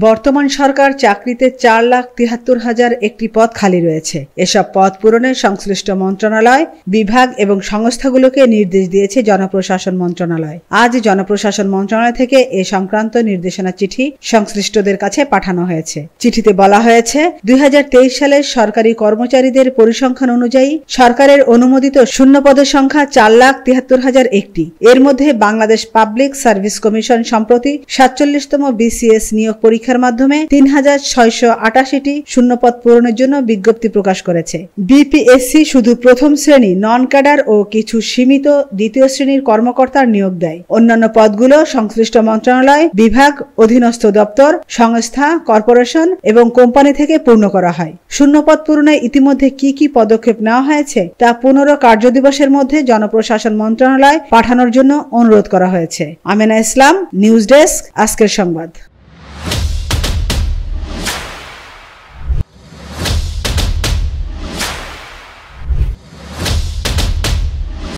বর্তমান সরকার চাকরিতে 4,73,000 একটি পদ খালি রয়েছে। এসব পদ পূরণে সংশ্লিষ্ট মন্ত্রণালয়, বিভাগ এবং সংস্থাগুলোকে নির্দেশ দিয়েছে জনপ্রশাসন মন্ত্রণালয়। আজ জনপ্রশাসন মন্ত্রণালয় থেকে এ সংক্রান্ত নির্দেশনা চিঠি সংশ্লিষ্টদের কাছে পাঠানো হয়েছে। চিঠিতে বলা হয়েছে, 2023 সালের সরকারি কর্মচারীদের পরিসংখ্যান অনুযায়ী সরকারের অনুমোদিত শূন্য পদের সংখ্যা 4,73,000 একটি। এর মধ্যে বাংলাদেশ পাবলিক সার্ভিস কমিশন সম্প্রতি 47তম BCS নিয়োগ পরীক্ষার মাধ্যমে 3,688টি শূন্যপদ পূরণের জন্য বিজ্ঞপ্তি প্রকাশ করেছে। BPSC শুধু প্রথম শ্রেণী, নন ক্যাডার ও কিছু সীমিত দ্বিতীয় শ্রেণীর কর্মকর্তার নিয়োগ দেয়। অন্যান্য পদগুলো সংশ্লিষ্ট মন্ত্রণালয়, বিভাগ, অধীনস্থ দপ্তর, সংস্থা, কর্পোরেশন এবং কোম্পানি থেকে পূর্ণ করা হয়। শূন্যপদ পূরণে ইতিমধ্যে কি কি পদক্ষেপ নেওয়া হয়েছে তা 15 কার্যদিবসের মধ্যে জনপ্রশাসন মন্ত্রণালয় পাঠানোর জন্য অনুরোধ করা হয়েছে। আমেনা ইসলাম, নিউজ ডেস্ক, আজকের সংবাদ।